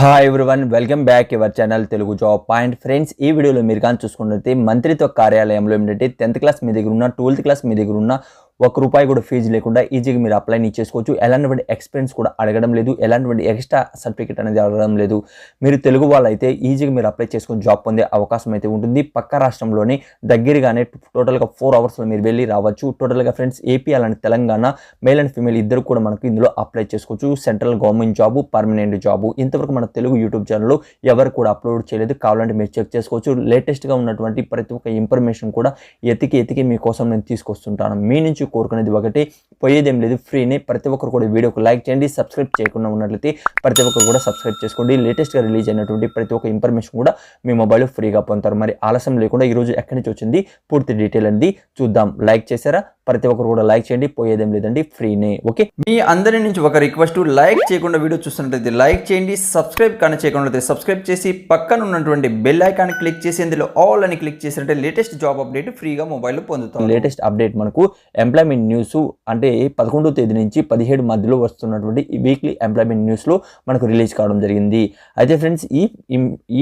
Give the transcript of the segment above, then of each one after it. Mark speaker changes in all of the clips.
Speaker 1: Hi everyone welcome back your channel Telugu job point friends ఈ వీడియోలో మీరు కానీ చూసుకున్నట్లయితే మంత్రిత్వ కార్యాలయంలో ఏంటంటే 10th క్లాస్ మీ దగ్గర ఉన్న 12th క్లాస్ మీ దగ్గర ఉన్న ₹1 కూడా ఫీజు లేకుండా ఈజీగా మీరు అప్లై చేసుకోవచ్చు. ఎలాంటి ఎక్స్పీరియన్స్ కూడా అడగడం లేదు, ఎలాంటి ఎక్స్ట్రా సర్టిఫికేట్ అనేది అడగడం లేదు. మీరు తెలుగు వాళ్ళు అయితే ఈజీగా మీరు అప్లై చేసుకొని జాబ్ పొందే అవకాశం అయితే ఉంటుంది. పక్క రాష్ట్రంలోని దగ్గరగానే టోటల్గా 4 అవర్స్లో మీరు వెళ్ళి రావచ్చు. టోటల్గా ఫ్రెండ్స్ ఏపీ అలాంటి తెలంగాణ మేల్ అండ్ ఫీమేల్ ఇద్దరు కూడా మనకు ఇందులో అప్లై చేసుకోవచ్చు. Central government job, permanent job. ఇంతవరకు మన తెలుగు యూట్యూబ్ ఛానల్లో ఎవరు కూడా అప్లోడ్ చేయలేదు, కావాలంటే మీరు చెక్ చేసుకోవచ్చు. లేటెస్ట్గా ఉన్నటువంటి ప్రతి ఒక్క ఇన్ఫర్మేషన్ కూడా ఎతికి మీకోసం నేను తీసుకొస్తుంటాను. మీ నుంచి కోరుకునేది ఒకటి, పోయేదేం లేదు, ఫ్రీనే. ప్రతి ఒక్కరు కూడా వీడియోకి లైక్ చేయండి. సబ్స్క్రైబ్ చేయకుండా ఉన్నట్లయితే ప్రతి ఒక్కరు కూడా సబ్స్క్రైబ్ చేసుకోండి. లేటెస్ట్గా రిలీజ్ అయినటువంటి ప్రతి ఒక్క ఇన్ఫర్మేషన్ కూడా మీ మొబైల్లో ఫ్రీగా పొందుతారు. మరి ఆలస్యం లేకుండా ఈరోజు ఎక్కడి నుంచి వచ్చింది పూర్తి డీటెయిల్ అనేది చూద్దాం. లైక్ చేశారా? ప్రతి ఒక్కరు కూడా లైక్ చేయండి, పోయేదేం లేదండి, ఫ్రీనే. ఓకే, మీ అందరి నుంచి ఒక రిక్వెస్ట్, లైక్ చేయకుండా వీడియో చూస్తున్నట్లయితే లైక్ చేయండి, సబ్స్క్రైబ్ కానీ చేయకుండా సబ్స్క్రైబ్ చేసి పక్కన ఉన్నటువంటి బెల్ ఐకాన్ క్లిక్ చేసి ఇందులో ఆల్ అని క్లిక్ చేసినట్టే లేటెస్ట్ జాబ్ అప్డేట్ ఫ్రీగా మొబైల్లో పొందుతాం. లేటెస్ట్ అప్డేట్ మనకు ఎంప్లాయ్మెంట్ న్యూస్ అంటే 11వ తేదీ నుంచి 17 మధ్యలో వస్తున్నటువంటి ఈ వీక్లీ ఎంప్లాయ్మెంట్ న్యూస్లో మనకు రిలీజ్ కావడం జరిగింది. అయితే ఫ్రెండ్స్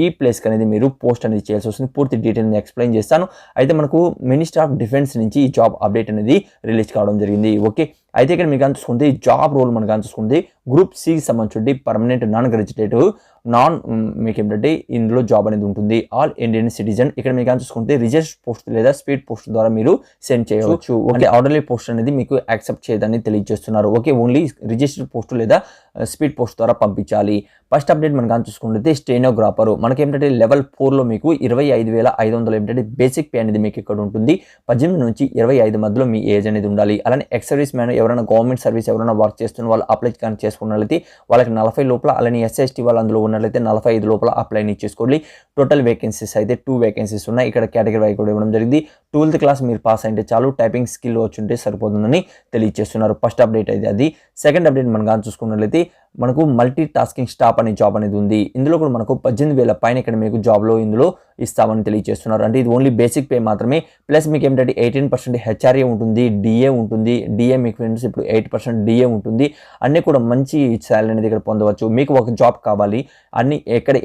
Speaker 1: ఈ ప్లేస్కి అనేది మీరు పోస్ట్ అనేది చేయాల్సి వస్తుంది. పూర్తి డీటెయిల్ని ఎక్స్ప్లెయిన్ చేస్తాను. అయితే మనకు మినిస్టర్ ఆఫ్ డిఫెన్స్ నుంచి ఈ జాబ్ అప్డేట్ అనేది రిలీజ్ కావడం జరిగింది. ఓకే, అయితే ఇక్కడ మీకు చూసుకుంటే జాబ్ రోల్ మనకు చూసుకుంటే గ్రూప్ సికి సంబంధించి పర్మనెంట్ నాన్ గ్రాడ్యుయేటివ్ మీకు ఏంటంటే ఇందులో జాబ్ అనేది ఉంటుంది. All Indian citizen. ఇక్కడ మీకు చూసుకుంటే రిజిస్టర్ పోస్ట్ లేదా స్పీడ్ పోస్ట్ ద్వారా మీరు సెండ్ చేయవచ్చు. ఓకే, ఆర్డర్లీ పోస్ట్ అనేది మీకు యాక్సెప్ట్ చేయదని తెలియజేస్తున్నారు. ఓకే, ఓన్లీ రిజిస్టర్ పోస్ట్ లేదా స్పీడ్ పోస్ట్ ద్వారా పంపించాలి. ఫస్ట్ అప్డేట్ మనకు చూసుకుంటే స్టెనోగ్రాఫర్. మనకి ఏంటంటే లెవెల్ 4లో మీకు 25,500 ఏంటంటే బేసిక్ పే అనేది మీకు ఇక్కడ ఉంటుంది. 18 నుంచి 25 మధ్యలో మీ ఏజ్ అనేది ఉండాలి. అలానే ఎక్స్ సర్వీస్ మ్యాన్ ఎవరైనా గవర్నమెంట్ సర్వీస్ ఎవరైనా వర్క్ చేస్తున్న వాళ్ళు అప్లై కానీ చేసుకున్నట్లయితే వాళ్ళకి 40 లోపల, అలానే SST వాళ్ళు అందులో ఉన్నట్లయితే 45 లోపల అప్లై చేసుకోండి. టోటల్ వేకెన్సీస్ అయితే 2 వేకెన్సీస్ ఉన్నాయి. ఇక్కడ కేటగిరీ వై కూడా ఇవ్వడం జరిగింది. 12th క్లాస్ మీరు పాస్ అయితే చాలు, టైపింగ్ స్కిల్ వచ్చి ఉంటే సరిపోతుందని తెలియజేస్తున్నారు. ఫస్ట్ అప్డేట్ అయితే అది. సెకండ్ అప్డేట్ మనం చూసుకున్నట్లయితే మనకు మల్టీ టాస్కింగ్ స్టాఫ్ అనే జాబ్ అనేది ఉంది. ఇందులో కూడా మనకు 18,000 పైన ఇక్కడ మీకు జాబ్లో ఇందులో ఇస్తామని తెలియజేస్తున్నారు. అంటే ఇది ఓన్లీ బేసిక్ పే మాత్రమే. ప్లస్ మీకు ఏంటంటే 18% HRA ఉంటుంది, DA ఉంటుంది. DA మీకు ఫ్రెండ్స్ ఇప్పుడు 8% DA ఉంటుంది. అన్నీ కూడా మంచి శాలరీ అనేది ఇక్కడ పొందవచ్చు. మీకు ఒక జాబ్ కావాలి,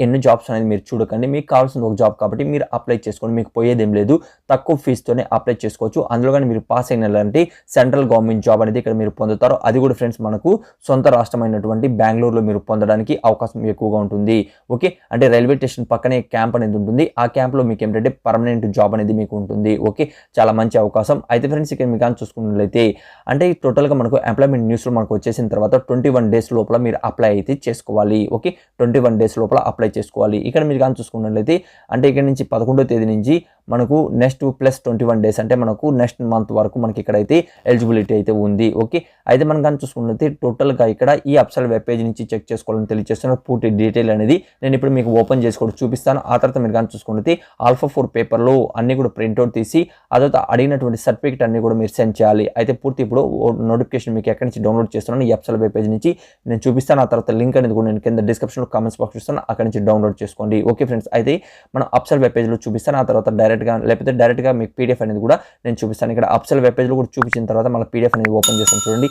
Speaker 1: ఎన్ని జాబ్స్ అనేది మీరు చూడకండి. మీకు కావాల్సిన ఒక జాబ్ కాబట్టి మీరు అప్లై చేసుకోండి. మీకు పోయేదేం లేదు, తక్కువ ఫీజుతోనే అప్లై చేసుకోవచ్చు. అందులో కానీ మీరు పాస్ అయినలాంటి సెంట్రల్ గవర్నమెంట్ జాబ్ అనేది ఇక్కడ మీరు పొందుతారు. అది కూడా ఫ్రెండ్స్ మనకు సొంత రాష్ట్రమైనటువంటి బెంగళూరులో మీరు పొందడానికి అవకాశం ఎక్కువగా ఉంటుంది. ఓకే, అంటే రైల్వే స్టేషన్ పక్కనే క్యాంప్ అనేది ఉంటుంది. ఆ క్యాంప్లో మీకు ఏంటంటే పర్మనెంట్ జాబ్ అనేది మీకు ఉంటుంది. ఓకే, చాలా మంచి అవకాశం. అయితే ఫ్రెండ్స్ ఇక్కడ మీకు చూసుకున్నట్లయితే అంటే టోటల్గా మనకు ఎంప్లాయ్మెంట్ న్యూస్లో మనకు వచ్చేసిన తర్వాత 21 డేస్ లోపల మీరు అప్లై అయితే చేసుకోవాలి. ఓకే, 21 డేస్ లోపల అప్లై చేసుకోవాలి. ఇక్కడ మీరు కానీ చూసుకున్నట్లయితే అంటే ఇక్కడ నుంచి 11వ తేదీ నుంచి మనకు నెక్స్ట్ ప్లస్ 21 డేస్ అంటే మనకు నెక్స్ట్ మంత్ వరకు మనకి ఇక్కడైతే ఎలిజిబిలిటీ అయితే ఉంది. ఓకే, అయితే మనం కానీ చూసుకున్నట్లయితే టోటల్గా ఇక్కడ ఈ అప్సల్ వెబ్ పేజ్ నుంచి చెక్ చేసుకోవాలని తెలియజేస్తున్నారు. పూర్తి డీటెయిల్ అనేది నేను ఇప్పుడు మీకు ఓపెన్ చేసి కూడా చూపిస్తాను. ఆ తర్వాత మీరు కానీ చూసుకున్నట్లయితే ఆల్ఫా 4 పేపర్లో అన్ని కూడా ప్రింట్అవుట్ తీసి ఆ తర్వాత అడిగినటువంటి సర్టిఫికేట్ అన్ని కూడా మీరు సెండ్ చేయాలి. అయితే పూర్తి ఇప్పుడు నోటిఫికేషన్ మీకు ఎక్కడి నుంచి డౌన్లోడ్ చేస్తున్నాను ఈ అప్సల్ వెబ్ పేజ్ నుంచి నేను చూపిస్తాను. ఆ తర్వాత లింక్ అనేది కూడా నేను కింద డిస్క్రిప్షన్లో కామెంట్స్ బాక్స్ ఇస్తాను, అక్కడి నుంచి డౌన్లోడ్ చేసుకోండి. ఓకే ఫ్రెండ్స్, అయితే మనం అప్సల్ వెబ్ పేజ్లో చూపిస్తాను. ఆ తర్వాత డైరెక్ట్గా మీకు PDF అనేది కూడా నేను చూపిస్తాను. ఇక్కడ అప్సల్ వెబ్ పేజ్లో కూడా చూపించిన తర్వాత మళ్ళీ PDF అనేది ఓపెన్ చేస్తాను. చూడండి,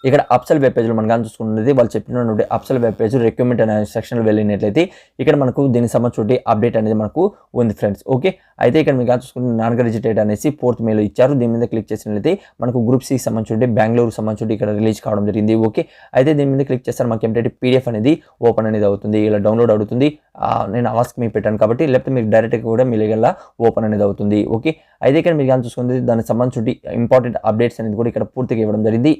Speaker 1: ఇక్కడ అప్సల్ వెబ్ పేజ్లో మనం కానీ చూసుకున్నది వాళ్ళు చెప్పినటువంటి అప్సల్ వెబ్ పేజ్ రిక్రూట్మెంట్ అనే సెక్షన్లో వెళ్ళినట్లయితే ఇక్కడ మనకు దీనికి సంబంధించి అప్డేట్ అనేది మనకు ఉంది ఫ్రెండ్స్. ఓకే, అయితే ఇక్కడ మీకు చూసుకుంటే నాన్ గ్రాడ్యుయేట్ అనేసి 4th మేలో ఇచ్చారు. దీని మీద క్లిక్ చేసినట్లయితే మనకు గ్రూప్ సికి సంబంధించి బెంగళూరుకి సంబంధించి ఇక్కడ రిలీజ్ కావడం జరిగింది. ఓకే, అయితే దీని మీద క్లిక్ చేస్తారు మనకి ఏంటంటే PDF అనేది ఓపెన్ అనేది అవుతుంది, ఇలా డౌన్లోడ్ అవుతుంది. నేను ఆస్క్ మీ పెట్టాను కాబట్టి, లేకపోతే మీరు డైరెక్ట్గా కూడా మీ లీగల్గా ఓపెన్ అనేది అవుతుంది. ఓకే, అయితే ఇక్కడ మీరు కానీ చూసుకుంటే దానికి సంబంధించి ఇంపార్టెంట్ అప్డేట్స్ అనేది కూడా ఇక్కడ పూర్తిగా ఇవ్వడం జరిగింది.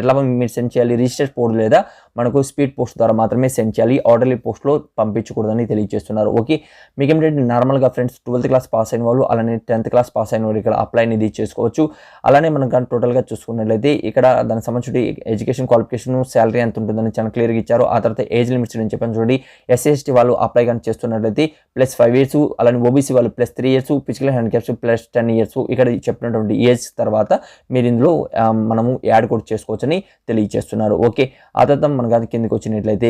Speaker 1: ఎట్లా మీరు సెండ్ చేయాలి, రిజిస్టర్ పోస్ట్ లేదా మనకు స్పీడ్ పోస్ట్ ద్వారా మాత్రమే సెండ్ చేయాలి, ఆర్డర్లీ పోస్ట్లో పంపించకూడదని తెలియజేస్తున్నారు. ఓకే, మీకు ఏంటంటే నార్మల్గా ఫ్రెండ్స్ 12th క్లాస్ పాస్ అయిన వాళ్ళు అలానే 10th క్లాస్ పాస్ అయిన వాళ్ళు ఇక్కడ అప్లై అనేది చేసుకోవచ్చు. అలానే మనం కానీ టోటల్గా చూసుకున్నట్లయితే ఇక్కడ దానికి సంబంధించి ఎడ్యుకేషన్ క్వాలిఫికేషన్ శాలరీ ఎంత ఉంటుందని చాలా క్లియర్గా ఇచ్చారు. ఆ తర్వాత ఏజ్ లిమిట్స్ నేను చెప్పాను చూడండి. SC/ST వాళ్ళు అప్లై కానీ చేస్తున్నట్లయితే +5 years, అలానే OBC వాళ్ళు +3 years, ఫిజికల్ హ్యాండిక్యాప్స్ +10 years. ఇక్కడ చెప్పినటువంటి ఏజ్ తర్వాత మీరు ఇందులో మనము యాడ్ కూడా చేసుకోవచ్చని తెలియజేస్తున్నారు. ఓకే, ఆ తర్వాత మనకు అది కిందకి వచ్చినట్లయితే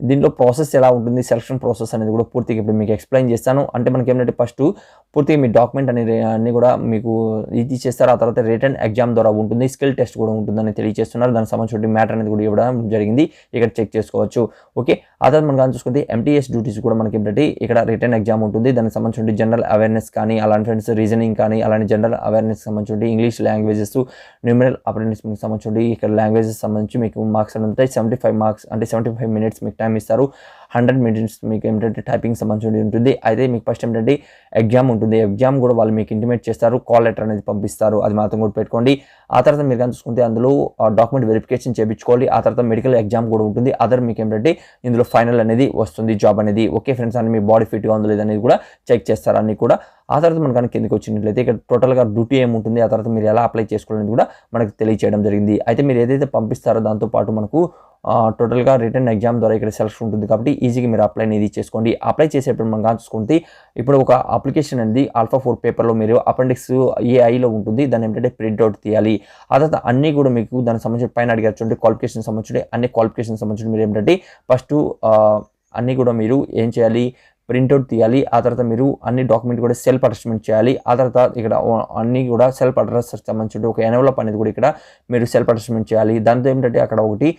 Speaker 1: దీంట్లో ప్రాసెస్ ఎలా ఉంటుంది, సెలక్షన్ ప్రాసెస్ అనేది కూడా పూర్తిగా ఇప్పుడు మీకు ఎక్స్ప్లెయిన్ చేస్తాను. అంటే మనకి ఏంటంటే ఫస్ట్ పూర్తిగా మీ డాక్యుమెంట్ అనేది అన్ని కూడా మీకు ఇది చేస్తారు. ఆ తర్వాత రిటర్న్ ఎగ్జామ్ ద్వారా ఉంటుంది, స్కిల్ టెస్ట్ కూడా ఉంటుందని తెలియజేస్తున్నారు. దానికి సంబంధించిన మ్యాటర్ అనేది కూడా ఇవ్వడం జరిగింది, ఇక్కడ చెక్ చేసుకోవచ్చు. ఓకే, ఆ తర్వాత మనం చూసుకుంటే ఎంటీఎస్ డ్యూటీస్ కూడా మనకి ఏంటంటే ఇక్కడ రిటర్న్ ఎగ్జామ్ ఉంటుంది. దానికి సంబంధించిన జనరల్ అవేర్నెస్ కానీ, అలాంటి ఫ్రెండ్స్ రీజనింగ్ కానీ, అలాంటి జనరల్ అవేర్నెస్ సంబంధించి ఇంగ్లీష్ లాంగ్వేజెస్, న్యూమరల్ అప్రెంటిస్ మీకు సంబంధించి ఇక్కడ లాంగ్వేజెస్ సంబంధించి మీకు మార్క్స్ అని ఉంటాయి. 75 మార్క్స్ అంటే 75 మినిట్స్ మీకు టైం ఇస్తారు. 100 మినిట్స్ మీకు ఏంటంటే టైపింగ్ సంబంధించి ఉంటుంది. అయితే మీకు ఫస్ట్ ఏంటంటే ఎగ్జామ్ ఉంటుంది. ఎగ్జామ్ కూడా వాళ్ళు మీకు ఇంటిమేట్ చేస్తారు, కాల్ లెటర్ అనేది పంపిస్తారు, అది మాత్రం కూడా పెట్టుకోండి. ఆ తర్వాత మీరు కానీ చూసుకుంటే అందులో డాక్యుమెంట్ వెరిఫికేషన్ చేయించుకోవాలి. ఆ తర్వాత మెడికల్ ఎగ్జామ్ కూడా ఉంటుంది. అదర్ మీకు ఏంటంటే ఇందులో ఫైనల్ అనేది వస్తుంది, జాబ్ అనేది. ఓకే ఫ్రెండ్స్, అని మీ బాడీ ఫిట్గా ఉందో లేదనేది కూడా చెక్ చేస్తారు అన్ని కూడా. ఆ తర్వాత మనకు కానీ కిందకి వచ్చినట్లయితే ఇక్కడ టోటల్గా డ్యూటీ ఏముంటుంది, ఆ తర్వాత మీరు ఎలా అప్లై చేసుకోవాలని కూడా మనకు తెలియచేయడం జరిగింది. అయితే మీరు ఏదైతే పంపిస్తారో దాంతోపాటు మనకు టోటల్గా రిటర్న్ ఎగ్జామ్ ద్వారా ఇక్కడ సెలక్షన్ ఉంటుంది కాబట్టి ఈజీగా మీరు అప్లై అనేది చేసుకోండి. అప్లై చేసేటప్పుడు మనం కానీ చూసుకుంటే ఇప్పుడు ఒక అప్లికేషన్ అనేది ఆల్ఫా 4 పేపర్లో మీరు అపెండిక్స్ ఏఐలో ఉంటుంది, దాన్ని ఏంటంటే ప్రింట్అవుట్ తీయాలి. ఆ తర్వాత అన్నీ కూడా మీకు దానికి సంబంధించిన పైన అడిగారు క్వాలిఫికేషన్ సంబంధించి అన్ని క్వాలిఫికేషన్ సంబంధించి మీరు ఏంటంటే ఫస్ట్ అన్నీ కూడా మీరు ఏం చేయాలి, ప్రింట్అవుట్ తీయాలి. ఆ తర్వాత మీరు అన్ని డాక్యుమెంట్ కూడా సెల్ఫ్ అటాచ్మెంట్ చేయాలి. ఆ తర్వాత ఇక్కడ అన్నీ కూడా సెల్ఫ్ అడ్రస్ సంబంధించి ఒక ఎన్వలప్ అనేది కూడా ఇక్కడ మీరు సెల్ఫ్ అటాచ్మెంట్ చేయాలి. దాంతో ఏంటంటే అక్కడ ఒకటి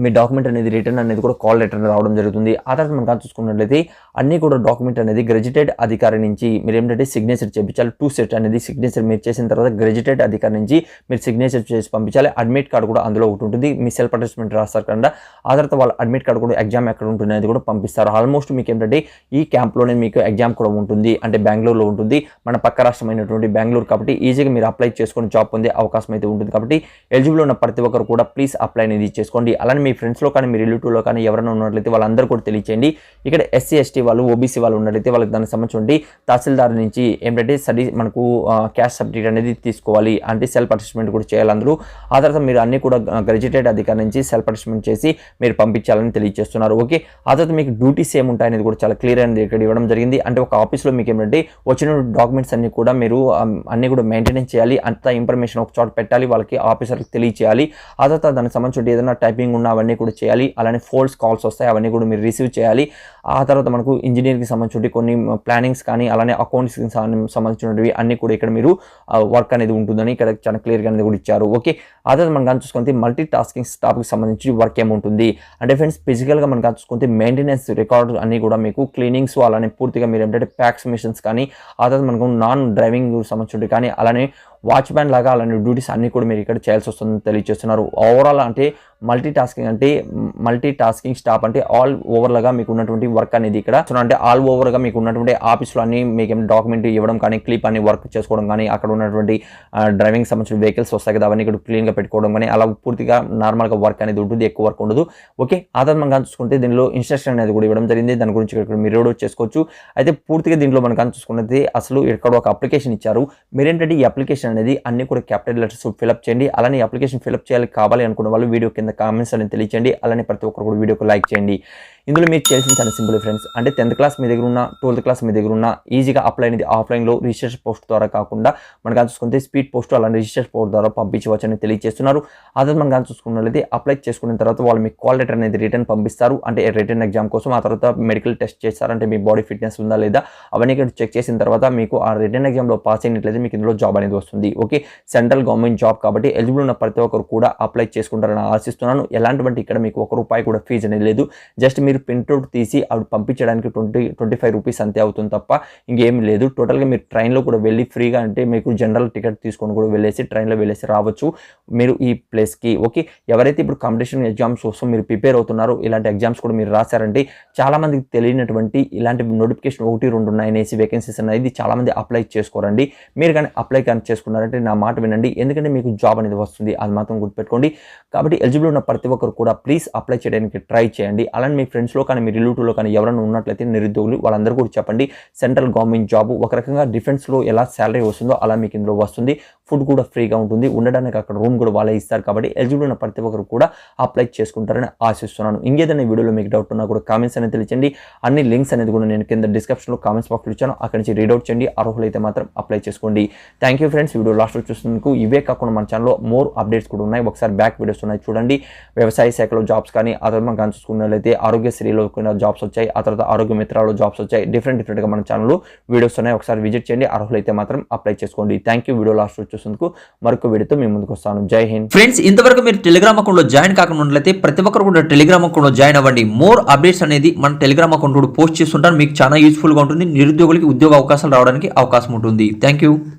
Speaker 1: మీ డాక్యుమెంట్ అనేది రిటర్న్ అనేది కూడా కాల్ లెటర్ రావడం జరుగుతుంది. ఆ తర్వాత మనం చూసుకున్నట్లయితే అన్నీ కూడా డాక్యుమెంట్ అనేది గ్రెడ్యుయేటెడ్ అధికారి నుంచి మీరు ఏంటంటే సిగ్నేచర్ చేయించాలి. 2 సెట్ అనేది సిగ్నేచర్ మీరు చేసిన తర్వాత గ్రెడ్యుయేటెడ్ అధికారి నుంచి మీరు సిగ్నేచర్ చేసి పంపించాలి. అడ్మిట్ కార్డు కూడా అందులో ఒకటి ఉంటుంది, మీ సెల్ఫ్ అటాచ్మెంట్ రాస్తారు కదా. ఆ తర్వాత వాళ్ళ అడ్మిట్ కార్డు కూడా ఎగ్జామ్ ఎక్కడ ఉంటుంది అనేది కూడా పంపిస్తారు. ఆల్మోస్ట్ మీకు ఏంటంటే ఈ క్యాంప్లోనే మీకు ఎగ్జామ్ కూడా ఉంటుంది, అంటే బెంగళూరులో ఉంటుంది. మన పక్క రాష్ట్రమైనటువంటి బెంగళూరు కాబట్టి ఈజీగా మీరు అప్లై చేసుకొని జాబ్ పొందే అవకాశం అయితే ఉంటుంది. కాబట్టి ఎలిజిబుల్ ఉన్న ప్రతి ఒక్కరు కూడా ప్లీజ్ అప్లై అనేది చేసుకోండి. అలానే మీ ఫ్రెండ్స్లో కానీ మీ రిలేటివ్లో కానీ ఎవరైనా ఉన్నట్లయితే వాళ్ళందరూ కూడా తెలియచేయండి. ఇక్కడ ఎస్సీ ఎస్టీ వాళ్ళు ఓబీసీ వాళ్ళు ఉన్నట్లయితే వాళ్ళకి దానికి సంబంధించి తహసీల్దార్ నుంచి ఏంటంటే స్టడీ మనకు క్యాస్ట్ సర్టిఫికేట్ అనేది తీసుకోవాలి, అంటే సెల్ఫ్ అటాచ్మెంట్ కూడా చేయాలి అందరూ. ఆ తర్వాత మీరు అన్ని కూడా గ్రెడ్యుయేటెడ్ అధికారి నుంచి సెల్ఫ్ అటాచ్మెంట్ చేసి మీరు పంపించాలని తెలియజేస్తున్నారు. ఓకే, ఆ తర్వాత మీకు డ్యూటీస్ ఏముంటాయి అనేది కూడా చాలా క్లియర్ అనేది ఇక్కడ ఇవ్వడం జరిగింది. అంటే ఒక ఆఫీస్లో మీకు ఏంటంటే వచ్చిన డాక్యుమెంట్స్ అన్ని కూడా మీరు అన్ని కూడా మెయింటెనెన్స్ చేయాలి, అంత ఇన్ఫర్మేషన్ ఒక చోట పెట్టాలి, వాళ్ళకి ఆఫీసర్కి తెలియచేయాలి. ఆ తర్వాత దానికి సంబంధించి ఏదైనా టైపింగ్ ఉన్న అవన్నీ కూడా చేయాలి. అలానే ఫోల్స్ కాల్స్ వస్తాయి, అవన్నీ కూడా మీరు రిసీవ్ చేయాలి. ఆ తర్వాత మనకు ఇంజనీరింగ్కి సంబంధించి కొన్ని ప్లానింగ్స్ కానీ అలానే అకౌంట్స్కి సంబంధించినవి అన్ని కూడా ఇక్కడ మీరు వర్క్ అనేది ఉంటుందని ఇక్కడ చాలా క్లియర్గా అనేది కూడా ఇచ్చారు. ఓకే, ఆ తర్వాత మనం కానీ చూసుకుంటే మల్టీ టాస్కింగ్ స్టాఫ్కి సంబంధించి వర్క్ ఏముంటుంది అంటే ఫ్రెండ్స్ ఫిజికల్గా మనం కానీ చూసుకుంటే మెయింటెనెన్స్ రికార్డు అన్ని కూడా మీకు క్లీనింగ్స్ అలానే పూర్తిగా మీరు ఏంటంటే ప్యాక్స్ మిషన్స్ కానీ ఆ తర్వాత మనకు నాన్ డ్రైవింగ్ సంబంధించి కానీ అలానే వాచ్మ్యాన్ లాగా అలాంటి డ్యూటీస్ అన్ని కూడా మీరు ఇక్కడ చేయాల్సి వస్తుందని తెలియజేస్తున్నారు. ఓవరాల్ అంటే మల్టీ టాస్కింగ్ స్టాఫ్ అంటే ఆల్ ఓవర్గా మీకు ఉన్నటువంటి వర్క్ అనేది ఇక్కడ అంటే ఆల్ ఓవర్గా మీకు ఉన్నటువంటి ఆఫీస్లో అన్ని మీకు డాక్యుమెంట్ ఇవ్వడం కానీ క్లిప్ అని వర్క్ చేసుకోవడం కానీ అక్కడ ఉన్నటువంటి డ్రైవింగ్ సంబంధించిన వెహికల్స్ వస్తాయి కదా అవన్నీ ఇక్కడ క్లీన్గా పెట్టుకోవడం కానీ అలా పూర్తిగా నార్మల్గా వర్క్ అనేది ఉంటుంది, ఎక్కువ వర్క్ ఉండదు. ఓకే, ఆధారంగా చూసుకుంటే దీనిలో ఇన్స్ట్రక్షన్ అనేది కూడా ఇవ్వడం జరిగింది, దాని గురించి ఇక్కడ మీరు కూడా చేసుకోవచ్చు. అయితే పూర్తిగా దీంట్లో మనం చూసుకున్నది అసలు ఇక్కడ ఒక అప్లికేషన్ ఇచ్చారు. మీరేంటంటే ఈ అప్లికేషన్ అనేది అన్ని కూడా క్యాపిటల్ లెటర్స్ ఫిల్అప్ చేయండి. అలానే అప్లికేషన్ ఫిల్అప్ చేయాలి కావాలి అనుకున్న వాళ్ళు వీడియో కింద కామెంట్స్ అనేది తెలియచేయండి. అలానే ప్రతి ఒక్కరు కూడా వీడియోకి లైక్ చేయండి. ఇందులో మీరు చేయాల్సిన చాలా సింపుల్ ఫ్రెండ్స్, అంటే 10th క్లాస్ మీ దగ్గర ఉన్న 12th క్లాస్ మీ దగ్గర ఉన్న ఈజీగా అప్లై అనేది ఆఫ్లైన్లో రిజిస్ట్రేషన్ పోస్ట్ ద్వారా కాకుండా మనకు చూసుకుంటే స్పీడ్ పోస్ట్ అలానే రిజిస్ట్రేషన్ పోస్ట్ ద్వారా పంపించవచ్చు అని తెలియజేస్తున్నారు. అదే మనం చూసుకున్నట్లయితే అప్లై చేసుకున్న తర్వాత వాళ్ళు మీకు కాల్ లెటర్ అనేది రిటర్న్ పంపిస్తారు, అంటే రిటర్న్ ఎగ్జామ్ కోసం. ఆ తర్వాత మెడికల్ టెస్ట్ చేస్తారు, అంటే మీ బాడీ ఫిట్నెస్ ఉందా లేదా అవన్నీ చెక్ చేసిన తర్వాత మీకు ఆ రిటర్న్ ఎగ్జామ్లో పాస్ అయినట్లయితే మీకు ఇందులో జాబ్ అనేది వస్తుంది. ఓకే, సెంట్రల్ గవర్నమెంట్ జాబ్ కాబట్టి ఎలిజిబుల్ ఉన్న ప్రతి ఒక్కరు కూడా అప్లై చేసుకుంటారని ఆశిస్తున్నాను. ఎలాంటి ఇక్కడ మీకు ₹1 కూడా ఫీజు అనేది లేదు. జస్ట్ మీరు ప్రింట్అవుట్ తీసి అవి పంపించడానికి 25 రూపీస్ అంతే అవుతుంది తప్ప ఇంకేమీ లేదు. టోటల్గా మీరు ట్రైన్లో కూడా వెళ్ళి ఫ్రీగా అంటే మీకు జనరల్ టికెట్ తీసుకొని కూడా వెళ్ళేసి ట్రైన్లో వెళ్ళేసి రావచ్చు మీరు ఈ ప్లేస్కి. ఓకే, ఎవరైతే ఇప్పుడు కాంపిటీషన్ ఎగ్జామ్స్ కోసం మీరు ప్రిపేర్ అవుతున్నారో ఇలాంటి ఎగ్జామ్స్ కూడా మీరు రాశారంటే చాలామందికి తెలియనటువంటి ఇలాంటి నోటిఫికేషన్ 1-2 ఉన్నాయనేసి వేకెన్సీస్ అనేది చాలామంది అప్లై చేసుకోరండి. మీరు కానీ అప్లై కానీ చేసుకున్నారంటే నా మాట వినండి, ఎందుకంటే మీకు జాబ్ అనేది వస్తుంది, అది మాత్రం గుర్తుపెట్టుకోండి. కాబట్టి ఎలిజిబుల్ ఉన్న ప్రతి ఒక్కరు కూడా ప్లీజ్ అప్లై చేయడానికి ట్రై చేయండి. అలానే మీ ఫ్రెండ్స్ ఫ్రెండ్స్లో కానీ మీ రిలేటివ్లో కానీ ఎవరైనా ఉన్నట్లయితే నిరుద్యోగులు వాళ్ళందరూ కూడా చెప్పండి. సెంట్రల్ గవర్నమెంట్ జాబ్ ఒక రకంగా డిఫెన్స్లో ఎలా శాలరీ వస్తుందో అలా మీకు ఇందులో వస్తుంది. ఫుడ్ కూడా ఫ్రీగా ఉంటుంది, ఉండడానికి అక్కడ రూమ్ కూడా వాళ్ళే ఇస్తారు. కాబట్టి ఎలిజిబుల్ ఉన్న ప్రతి ఒక్కరు కూడా అప్లై చేసుకుంటారని ఆశిస్తున్నాను. ఇంకేదైనా వీడియోలో మీకు డౌట్ ఉన్నా కూడా కామెంట్స్ అనేది తెలియచండి. అన్ని లింక్స్ అనేది కూడా నేను కింద డిస్క్రిప్షన్లో కామెంట్స్ బాక్స్లో ఇచ్చాను, అక్కడి నుంచి రీడౌట్ చేయండి. అర్హులైతే మాత్రం అప్లై చేసుకోండి. థ్యాంక్ యూ ఫ్రెండ్స్, వీడియో లాస్ట్లో చూస్తున్నందుకు. ఇవే కాకుండా మన ఛానల్లో మోర్ అప్డేట్స్ కూడా ఉన్నాయి, ఒకసారి బ్యాక్ వీడియోస్ ఉన్నాయి చూడండి. వ్యవసాయ శాఖలో జాబ్స్ కానీ, ఆ తర్వాత మనం చూసుకున్నట్లయితే ఆరోగ్యశ్రీలో కొన్ని జాబ్స్ వచ్చాయి, ఆ తర్వాత ఆరోగ్య మిత్రాలో జాబ్స్ వచ్చాయి. డిఫరెంట్గా మన ఛానల్లో వీడియోస్ ఉన్నాయి, ఒకసారి విజిట్ చేయండి. అర్హులైతే మాత్రం అప్లై చేసుకోండి. Thank you. వీడియో లాస్ట్ చూసేందుకు మరొక వీడియోతో మీ ముందుకు వస్తాను. జై హింద్
Speaker 2: ఫ్రెండ్స్. ఇంతవరకు మీరు టెలిగ్రామ్ అకౌంట్లో జాయిన్ కాకుండా ప్రతి ఒక్కరు కూడా టెలిగ్రామ్ అకౌంట్లో జాయిన్ అవ్వండి. మోర్ అప్డేట్స్ అనేది మన టెలిగ్రామ్ అకౌంట్ పోస్ట్ చేస్తుంటాను, మీకు చాలా యూస్ఫుల్గా ఉంటుంది. నిరుద్యోగులకి ఉద్యోగ అవకాశాలు రావడానికి అవకాశం ఉంటుంది. Thank you.